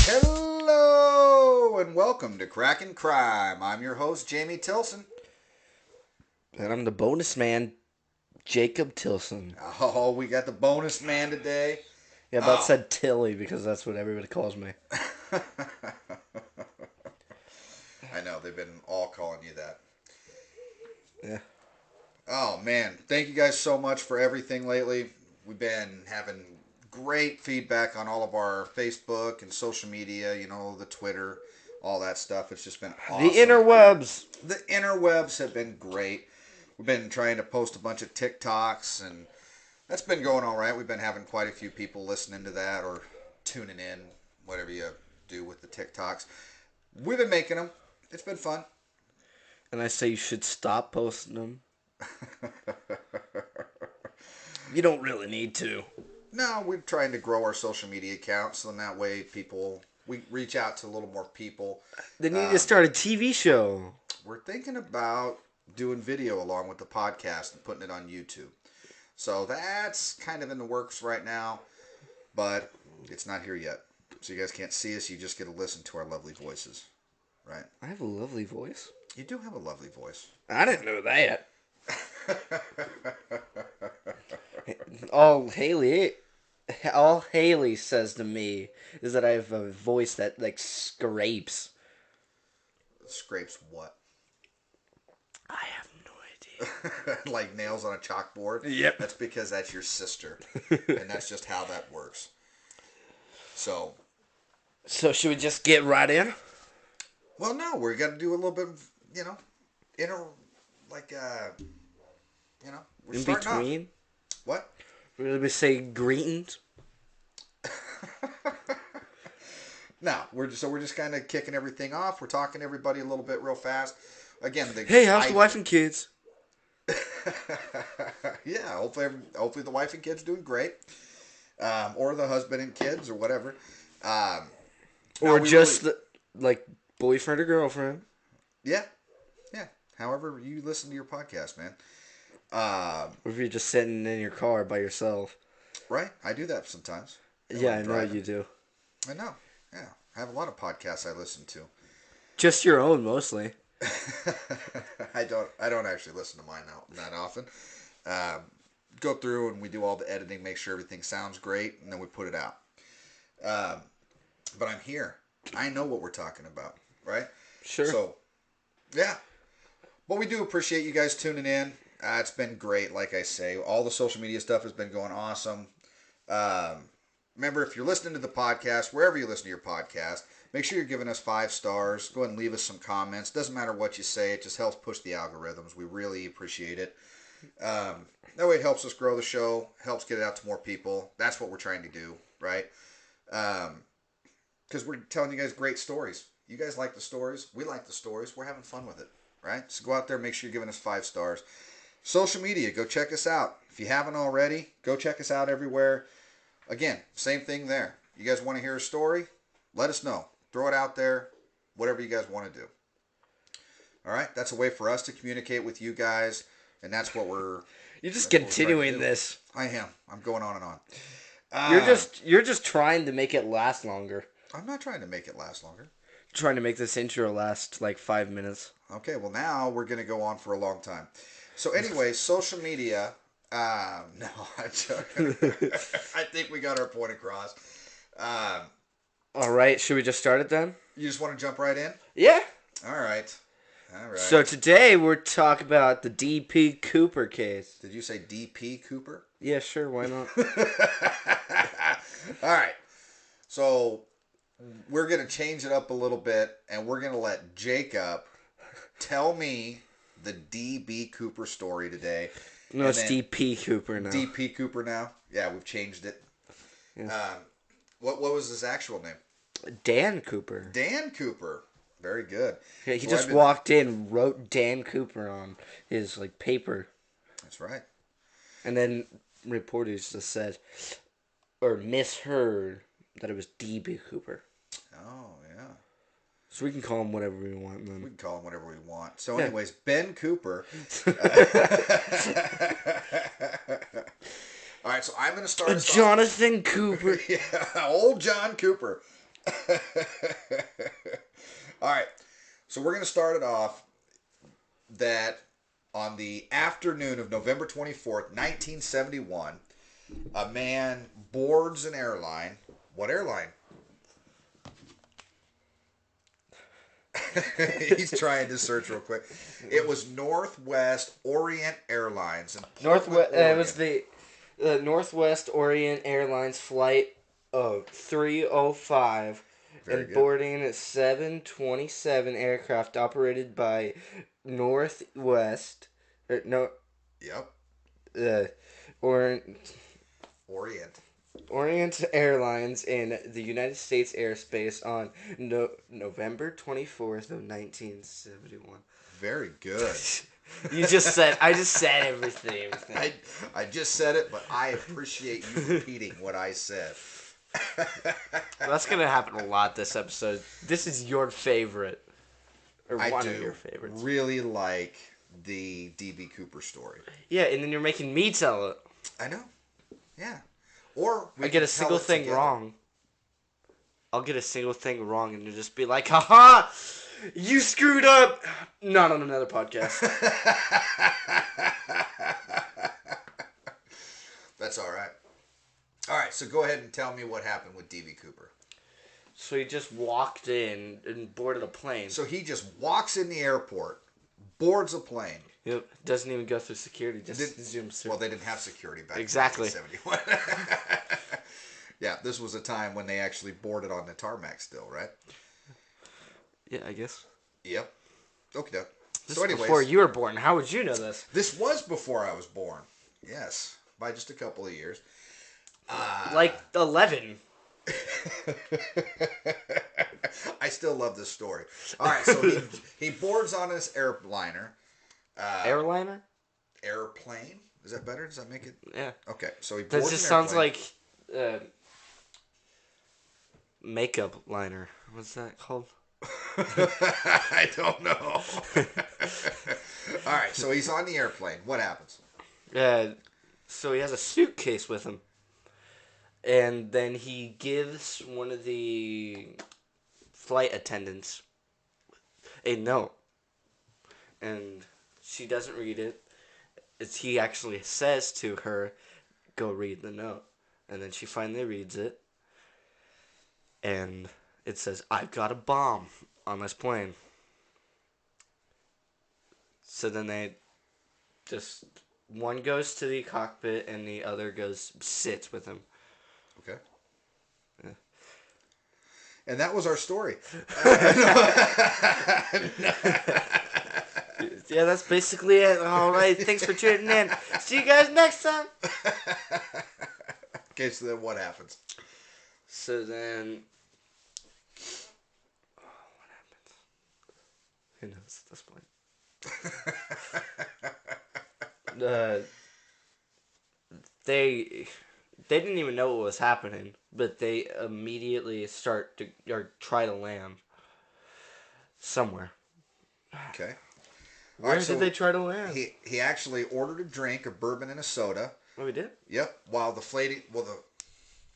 Hello and welcome to Crackin' Crime. I'm your host, Jamie Tilson. And I'm the bonus man, Jacob Tilson. Oh, we got the bonus man today. Yeah, about said Tilly because that's what everybody calls me. I know, they've been all calling you that. Yeah. Oh, man. Thank you guys so much for everything lately. We've been having great feedback on all of our Facebook and social media, the Twitter, all that stuff. It's just been awesome. The interwebs. The interwebs have been great. We've been trying to post a bunch of TikToks, and that's been going all right. We've been having quite a few people listening to that or tuning in, whatever you do with the TikToks. We've been making them. It's been fun. And I say you should stop posting them. You don't really need to. No, we're trying to grow our social media accounts, so in that way we reach out to a little more people. They need to start a TV show. We're thinking about doing video along with the podcast and putting it on YouTube. So that's kind of in the works right now, but it's not here yet. So you guys can't see us, you just get to listen to our lovely voices, right? I have a lovely voice. You do have a lovely voice. I didn't know that. All Haley says to me is that I have a voice that like scrapes. Scrapes what? I have no idea. Like nails on a chalkboard? Yep. That's because that's your sister. And that's just how that works. So should we just get right in? Well, no, we're going to do a little bit of, we're In starting between? off. What? We're going to say greetings. No, we're just kind of kicking everything off. We're talking to everybody a little bit real fast. Again, hey, how's the wife and kids? Yeah, hopefully the wife and kids doing great, or the husband and kids or whatever, or just like boyfriend or girlfriend. Yeah. However you listen to your podcast, man. Or if you're just sitting in your car by yourself. Right, I do that sometimes. Yeah, I know you do. I know. Yeah, I have a lot of podcasts I listen to. Just your own, mostly. I don't actually listen to mine that often. Go through and we do all the editing, make sure everything sounds great, and then we put it out. But I'm here. I know what we're talking about, right? Sure. So, yeah. But we do appreciate you guys tuning in. It's been great, like I say. All the social media stuff has been going awesome. Remember, if you're listening to the podcast, wherever you listen to your podcast, make sure you're giving us 5 stars. Go ahead and leave us some comments. Doesn't matter what you say. It just helps push the algorithms. We really appreciate it. That way it helps us grow the show, helps get it out to more people. That's what we're trying to do, right? Because we're telling you guys great stories. You guys like the stories. We like the stories. We're having fun with it, right? So go out there, make sure you're giving us 5 stars. Social media, go check us out. If you haven't already, go check us out everywhere. Again, same thing there. You guys want to hear a story? Let us know. Throw it out there. Whatever you guys want to do. All right? That's a way for us to communicate with you guys, and that's what we're... You're just continuing this. I am. I'm going on and on. You're just trying to make it last longer. I'm not trying to make it last longer. You're trying to make this intro last like 5 minutes. Okay, well now we're going to go on for a long time. So anyway, social media... no, I'm joking. I think we got our point across. All right, should we just start it then? You just want to jump right in? Yeah. All right. So today we're talking about the D.P. Cooper case. Did you say D.P. Cooper? Yeah, sure. Why not? All right. So we're going to change it up a little bit, and we're going to let Jacob tell me the D.B. Cooper story today. No, it's D.P. Cooper now. D.P. Cooper now? Yeah, we've changed it. Yeah. What was his actual name? Dan Cooper. Dan Cooper. Very good. Yeah, he just walked in, wrote Dan Cooper on his paper. That's right. And then reporters just said, or misheard, that it was D.B. Cooper. Oh, yeah. So we can call him whatever we want. Then. We can call him whatever we want. So anyways, Ben Cooper. All right, so I'm going to start us Jonathan Cooper. Yeah, old John Cooper. All right. So we're going to start it off that on the afternoon of November 24th, 1971, a man boards an airline. What airline? He's trying to search real quick. It was Northwest Orient Airlines in Portland, Northwest. Oregon. It was the Northwest Orient Airlines flight of 305 Very and good. boarding 727 aircraft operated by Northwest. No. Yep. Orient. Orient. Orient Airlines in the United States airspace on November 24th of 1971. Very good. I just said everything. I just said it, but I appreciate you repeating what I said. That's going to happen a lot this episode. This is your favorite. Or I one do of your favorites. really like the D.B. Cooper story. Yeah, and then you're making me tell it. I know. Yeah. Or I get a can single tell it thing together. wrong. I'll get a single thing wrong and you'll just be like, haha, you screwed up. Not on another podcast. That's all right. All right, so go ahead and tell me what happened with D.B. Cooper. So he just walked in and boarded a plane. So he just walks in the airport, boards a plane. Yep, doesn't even go through security, just zooms through. Well, they didn't have security back Exactly. in 1971. Yeah, this was a time when they actually boarded on the tarmac still, right? Yeah, I guess. Yep. Okay. This So is anyways, before you were born. How would you know this? this was before I was born. Yes, by just a couple of years. Like 11. I still love this story. All right, so he boards on his airliner. Airliner? Airplane? Is that better? Does that make it? Yeah. Okay, so he That boards just an sounds airplane. like makeup liner. What's that called? I don't know. All right, so he's on the airplane. What happens? So he has a suitcase with him. And then he gives one of the flight attendants a note. And she doesn't read it. He actually says to her, go read the note. And then she finally reads it. And it says, I've got a bomb on this plane. So then they just, one goes to the cockpit and the other sits with him. Okay. Yeah. And that was our story. Yeah, that's basically it. All right, thanks for tuning in. See you guys next time. Okay, so then what happens? So then, what happens? Who knows at this point? They didn't even know what was happening, but they immediately try to land somewhere. Okay. Where did they try to land? He actually ordered a drink, a bourbon and a soda. Oh, we did? Yep. While the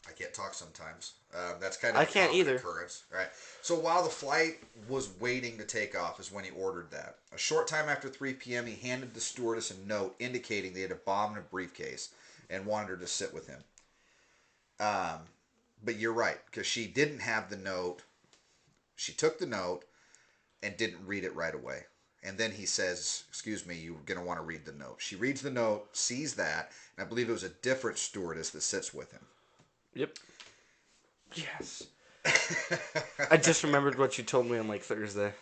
I can't talk sometimes. That's kind of I can't either. occurrence, right? So while the flight was waiting to take off is when he ordered that. A short time after 3 p.m., he handed the stewardess a note indicating they had a bomb in a briefcase and wanted her to sit with him. But you're right, because she didn't have the note. She took the note and didn't read it right away. And then he says, excuse me, you're going to want to read the note. She reads the note, sees that, and I believe it was a different stewardess that sits with him. Yep. Yes. I just remembered what you told me on like Thursday.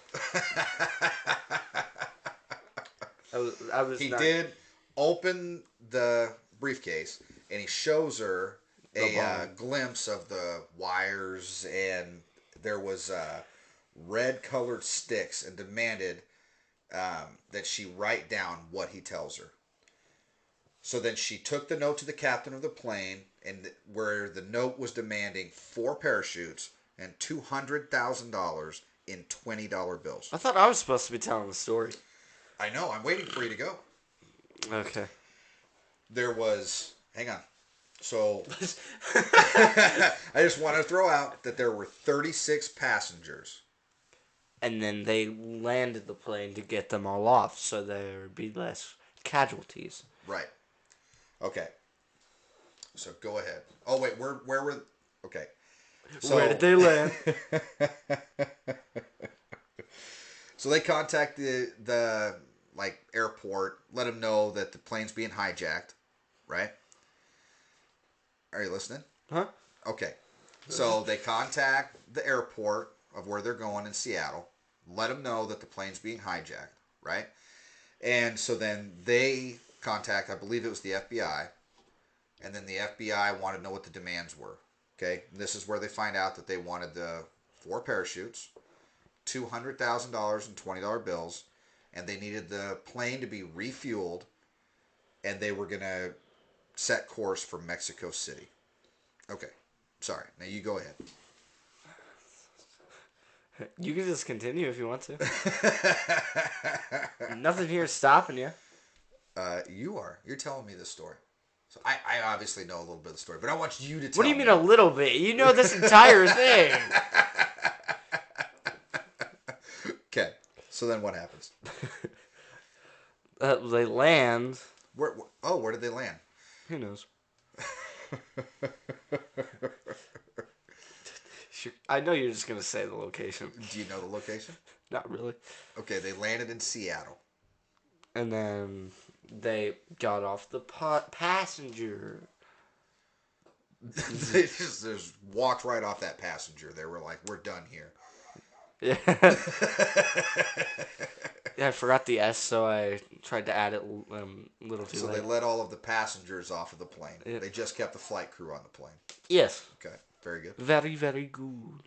I was. He did open the briefcase, and he shows her a glimpse of the wires, and there was red-colored sticks, and demanded that she write down what he tells her. So then she took the note to the captain of the plane, and where the note was demanding 4 parachutes and $200,000 in $20 bills. I thought I was supposed to be telling the story. I know. I'm waiting for you to go. Okay. There was... Hang on. So I just want to throw out that there were 36 passengers. And then they landed the plane to get them all off so there would be less casualties. Right. Okay. So go ahead. Oh wait, where were? Okay. So Where did they land? so they contact the like airport, let them know that the plane's being hijacked, right? Are you listening? Huh? Okay. So they contact the airport of where they're going in Seattle, let them know that the plane's being hijacked, right? And so then they contact, I believe it was the FBI, and then the FBI wanted to know what the demands were. Okay, and this is where they find out that they wanted the 4 parachutes, $200,000 in $20 bills, and they needed the plane to be refueled, and they were gonna set course for Mexico City. Okay, sorry. Now you go ahead. You can just continue if you want to. Nothing here is stopping you. You are. You're telling me this story. So I obviously know a little bit of the story, but I want you to tell me. What do you mean a little bit? You know this entire thing. Okay. So then what happens? They land. Where did they land? Who knows? I know you're just going to say the location. Do you know the location? Not really. Okay, they landed in Seattle. And then they got off the passenger. They just walked right off that passenger. They were like, we're done here. Yeah. Yeah, I forgot the S, so I tried to add it a little too So late. they let all of the passengers off of the plane. Yeah. They just kept the flight crew on the plane. Yes. Okay, very good. Very, very good.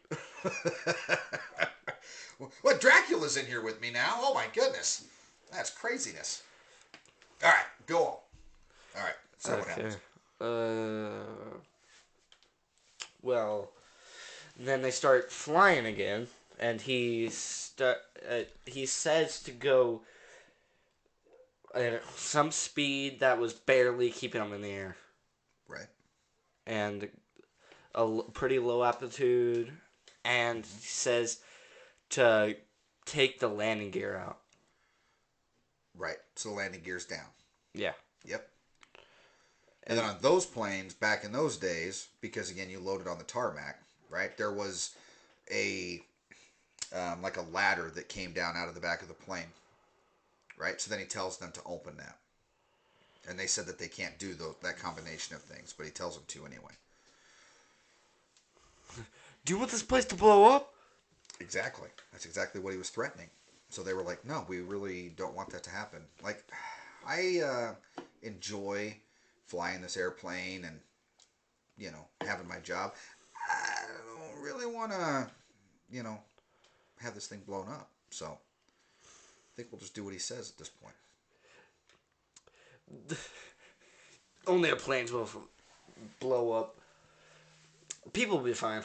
What, Dracula's in here with me now? Oh my goodness. That's craziness. All right, go on. All right, so what happens? Well, then they start flying again, and he says to go at some speed that was barely keeping him in the air, Right. and pretty low altitude, and he says to take the landing gear out. Right. So the landing gear's down. Yeah. Yep. And then on those planes, back in those days, because again, you loaded on the tarmac, right? There was a like a ladder that came down out of the back of the plane, right? So then he tells them to open that, and they said that they can't do that combination of things, but he tells them to anyway. Do you want this place to blow up? Exactly. That's exactly what he was threatening. So they were like, no, we really don't want that to happen. Like, I enjoy flying this airplane and, you know, having my job. I don't really want to, you know, have this thing blown up. So I think we'll just do what he says at this point. Only a planes will blow up. People will be fine.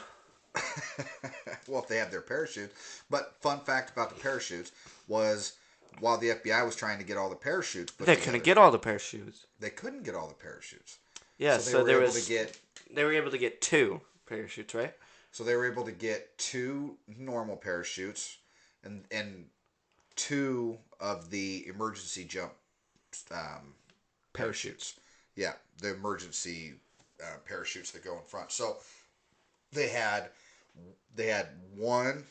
Well, if they have their parachute. But fun fact about the parachutes was while the FBI was trying to get all the parachutes put They together, couldn't get all the parachutes. they couldn't get all the parachutes. Yeah, so they were able to get 2 parachutes, right? So they were able to get 2 normal parachutes and 2 of the emergency jump parachutes. Yeah, the emergency parachutes that go in front. So they had one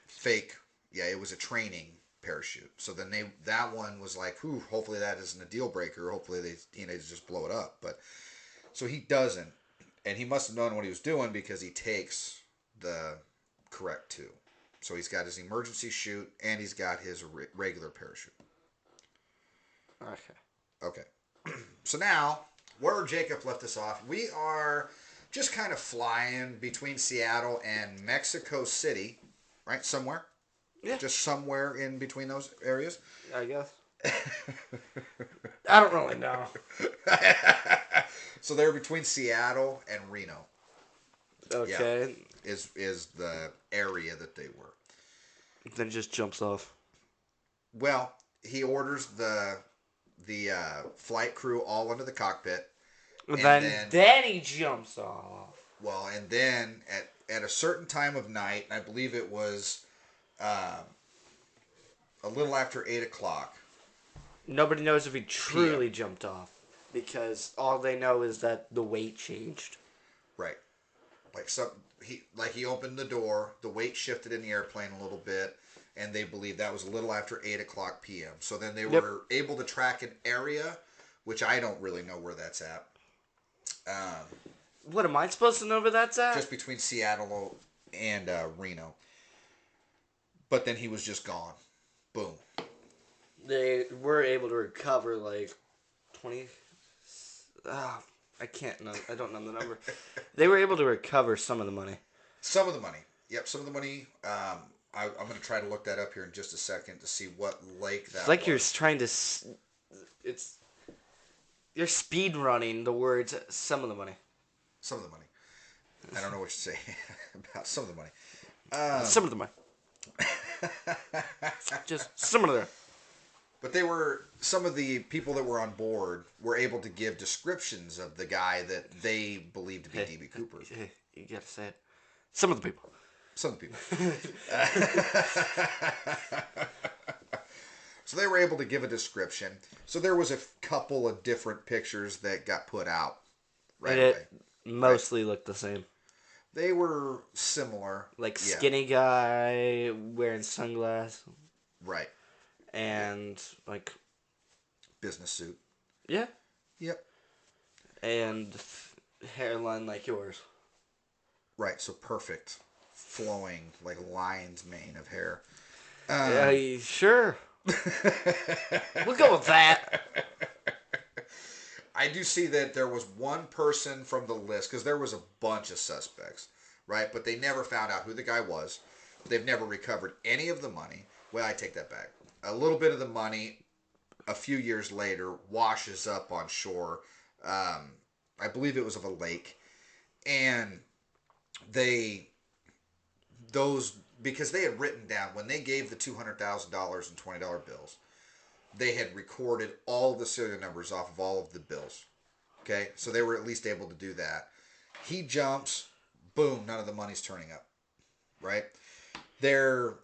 Fake. Yeah, it was a training parachute. So then that one was like, whew, hopefully that isn't a deal breaker. Hopefully they teenagers just blow it up. But so he doesn't, and he must have known what he was doing because he takes the correct 2. So he's got his emergency chute and he's got his regular parachute. Okay. So now, where Jacob left us off, we are just kind of flying between Seattle and Mexico City, right? Somewhere. Yeah. Just somewhere in between those areas. I guess. I don't really know. So they're between Seattle and Reno. Okay. Yeah, is the area that they were. Then just jumps off. Well, he orders the the flight crew all into the cockpit. Then he jumps off. Well, and then at a certain time of night, I believe it was a little after 8 o'clock. Nobody knows if he truly jumped off because all they know is that the weight changed. Right. He opened the door, the weight shifted in the airplane a little bit, and they believe that was a little after 8 o'clock p.m. So then they were able to track an area, which I don't really know where that's at. What am I supposed to know where that's at? Just between Seattle and Reno. But then he was just gone. Boom. They were able to recover like 20. I don't know the number. They were able to recover some of the money. Some of the money. Yep, some of the money. I'm going to try to look that up here in just a second to see what lake that was. It's like you're trying to... You're speed running the words, some of the money. Some of the money. I don't know what you say about some of the money. Some of the money. Just some of the... But some of the people that were on board were able to give descriptions of the guy that they believed to be D.B. Cooper. Hey, you gotta say it. Some of the people. Some of the people. So they were able to give a description. So there was a couple of different pictures that got put out right away. It mostly looked the same. They were similar. Like skinny guy wearing sunglasses. Right. And like business suit. Yeah. Yep. And hairline like yours. Right, so perfect. Flowing like lion's mane of hair. Sure. We'll go with that. I do see that there was one person from the list, because there was a bunch of suspects, right? But they never found out who the guy was. They've never recovered any of the money. Well, I take that back. A little bit of the money, a few years later, washes up on shore. I believe it was of a lake. And because they had written down, when they gave the $200,000 and $20 bills, they had recorded all the serial numbers off of all of the bills. Okay? So they were at least able to do that. He jumps, boom, none of the money's turning up. Right? They're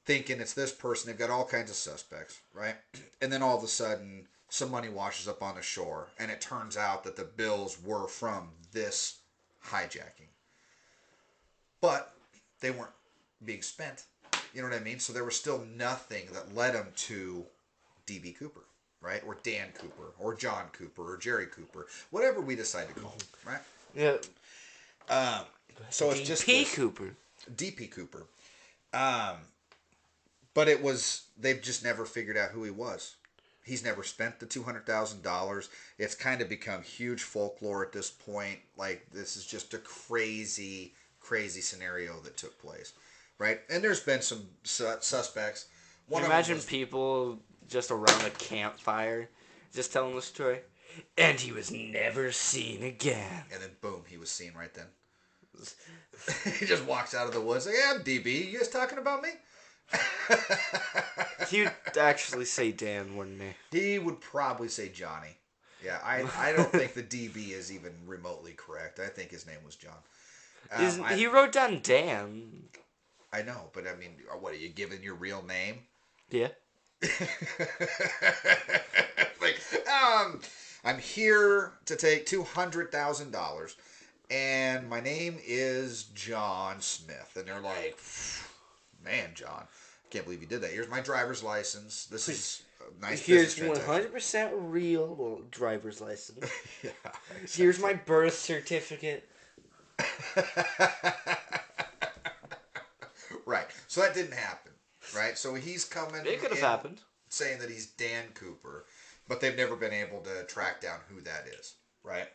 thinking it's this person. They've got all kinds of suspects, right? And then all of a sudden, some money washes up on the shore, and it turns out that the bills were from this hijacking. But they weren't being spent. You know what I mean? So there was still nothing that led them to D.B. Cooper, right? Or Dan Cooper, or John Cooper, or Jerry Cooper, whatever we decide to call him, right? Yeah. So it's just D.P. Cooper. D.P. Cooper. But they've just never figured out who he was. He's never spent the $200,000. It's kind of become huge folklore at this point. Like, this is just a crazy, crazy scenario that took place, right? And there's been some suspects. Can you imagine people just around a campfire just telling the story? And he was never seen again. And then, boom, he was seen right then. He just walks out of the woods like, yeah, I'm DB. You guys talking about me? He'd actually say Dan, wouldn't he? He would probably say Johnny. Yeah, I don't think the DB is even remotely correct. I think his name was John. He wrote down Dan. I know, but I mean, what, are you giving your real name? Yeah. Like, I'm here to take $200,000, and my name is John Smith. And they're like, man, John, I can't believe you did that. Here's my driver's license. This is a nice Here's business transaction. 100% real driver's license. Yeah, exactly. Here's my birth certificate. Right. So that didn't happen. Right. So he's coming. It could have happened. Saying that he's Dan Cooper, but they've never been able to track down who that is. Right.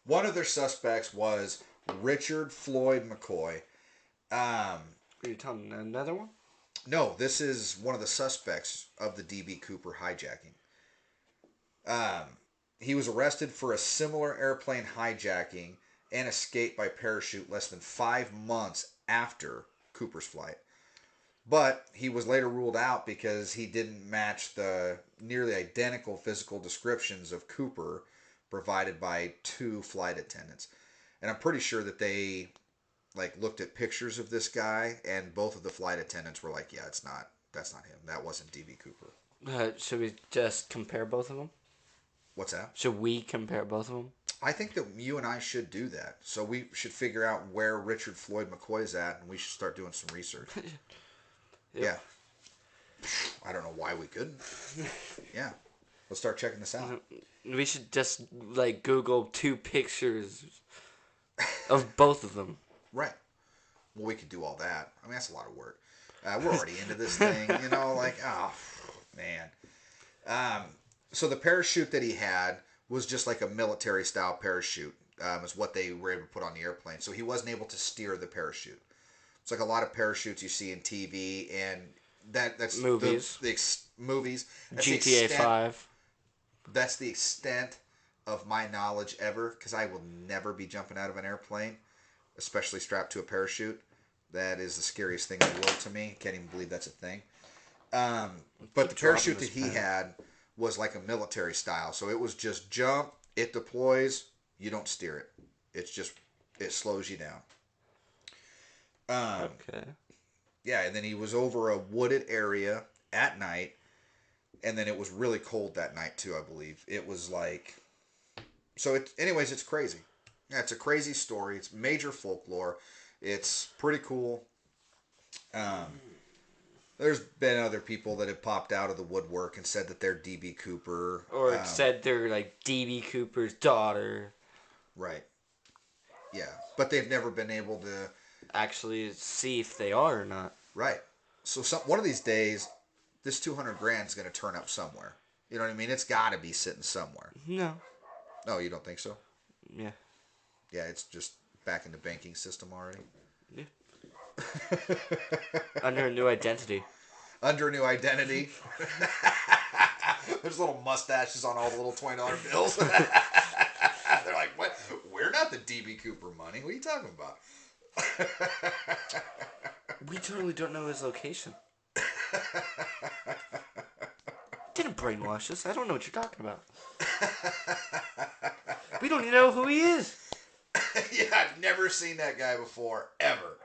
One of their suspects was Richard Floyd McCoy. Are you telling another one? No, this is one of the suspects of the D.B. Cooper hijacking. He was arrested for a similar airplane hijacking and escape by parachute less than 5 months after Cooper's flight. But he was later ruled out because he didn't match the nearly identical physical descriptions of Cooper provided by two flight attendants. And I'm pretty sure that they like looked at pictures of this guy, and both of the flight attendants were like, "Yeah, that's not him. That wasn't DB Cooper." Should we just compare both of them? What's that? Should we compare both of them? I think that you and I should do that. So we should figure out where Richard Floyd McCoy is at, and we should start doing some research. Yep. Yeah. I don't know why we couldn't. Yeah. Let's start checking this out. We should just like Google two pictures of both of them. Right. Well, we could do all that. I mean, that's a lot of work. We're already into this thing, you know, like, oh, man. So the parachute that he had was just like a military-style parachute, is what they were able to put on the airplane. So he wasn't able to steer the parachute. It's like a lot of parachutes you see in TV, and that's movies. The movies. That's GTA 5. That's the extent of my knowledge ever, because I will never be jumping out of an airplane, especially strapped to a parachute. That is the scariest thing in the world to me. Can't even believe that's a thing. But the parachute that he had was like a military style. So it was just jump, it deploys, you don't steer it. It's just, it slows you down. Okay. Yeah, and then he was over a wooded area at night, and then it was really cold that night too, I believe. It was like, so anyways, it's crazy. Yeah, it's a crazy story. It's major folklore. It's pretty cool. There's been other people that have popped out of the woodwork and said that they're DB Cooper. Or said they're like DB Cooper's daughter. Right. Yeah. But they've never been able to actually see if they are or not. Right. So one of these days, this 200 grand is going to turn up somewhere. You know what I mean? It's got to be sitting somewhere. No. No, you don't think so? Yeah. Yeah, it's just back in the banking system already. Yeah. Under a new identity. Under a new identity. There's little mustaches on all the little $20 bills. They're like, what? We're not the DB Cooper money. What are you talking about? We totally don't know his location. Didn't brainwash us. I don't know what you're talking about. We don't even know who he is. Yeah, I've never seen that guy before, ever.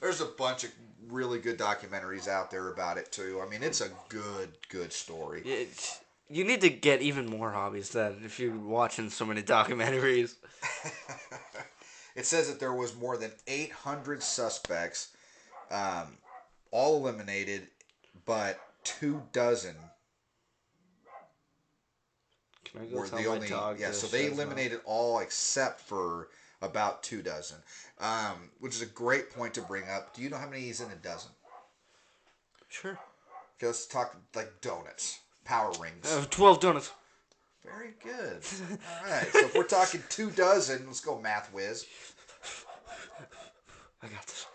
There's a bunch of really good documentaries out there about it too. I mean, it's a good story. You need to get even more hobbies then if you're watching so many documentaries. It says that there was more than 800 suspects, all eliminated, but 24 Can I go were tell the my only. dog Yeah, to so they shut eliminated all except for about 24, which is a great point to bring up. Do you know how many is in a dozen? Sure. Okay, let's talk like donuts, power rings. 12 donuts. Very good. All right, so if we're talking 24, let's go math whiz. I got this.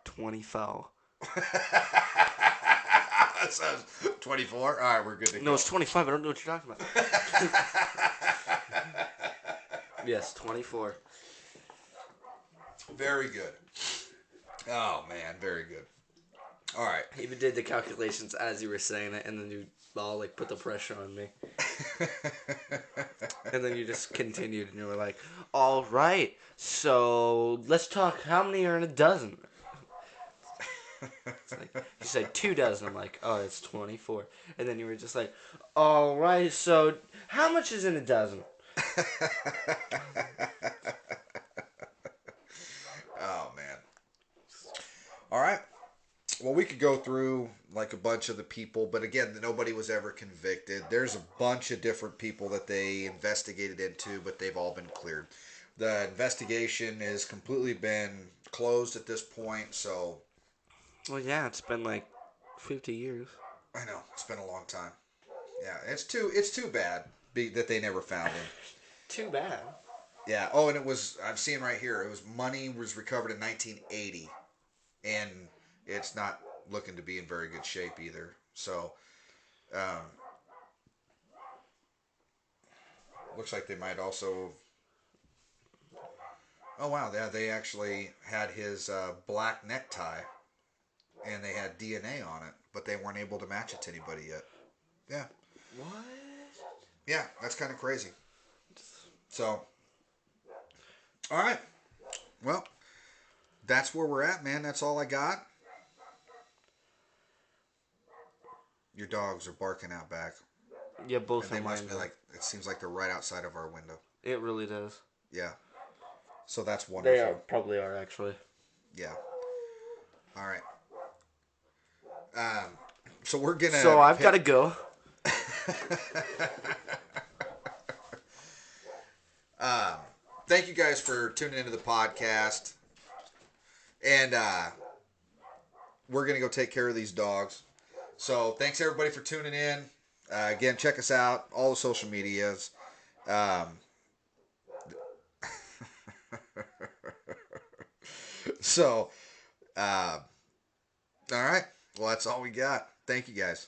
24. That sounds 24. All right, we're good to go. No, it's 25. I don't know what you're talking about. Yes, 24. Very good. Oh, man, very good. All right. I even did the calculations as you were saying it, and then you all like put the pressure on me. And then you just continued, and you were like, all right, so let's talk. How many are in a dozen? It's like, you said 24. I'm like, oh, it's 24. And then you were just like, all right, so how much is in a dozen? Oh, man. All right. Well, we could go through like a bunch of the people, but again, nobody was ever convicted. There's a bunch of different people that they investigated into, but they've all been cleared. The investigation has completely been closed at this point, so... Well, yeah, it's been like 50 years. I know, it's been a long time. Yeah, it's too bad that they never found him. Too bad. Yeah. Oh, and I'm seeing right here, money was recovered in 1980, and it's not looking to be in very good shape either. So, looks like they might also. Oh wow, yeah, they actually had his black necktie, and they had DNA on it, but they weren't able to match it to anybody yet. Yeah, What? yeah, that's kind of crazy. So, all right, well, that's where we're at, man. That's all I got. Your dogs are barking out back, Yeah, both and of they must mine be do. like. It seems like they're right outside of our window. It really does. Yeah, so that's They are wonderful. probably are actually. Yeah. All right. So we're gonna So I've got hit. to go. Thank you guys for tuning into the podcast, and we're gonna go take care of these dogs. So thanks everybody for tuning in. Again, check us out all the social medias. Um, so, all right. Well, that's all we got. Thank you guys.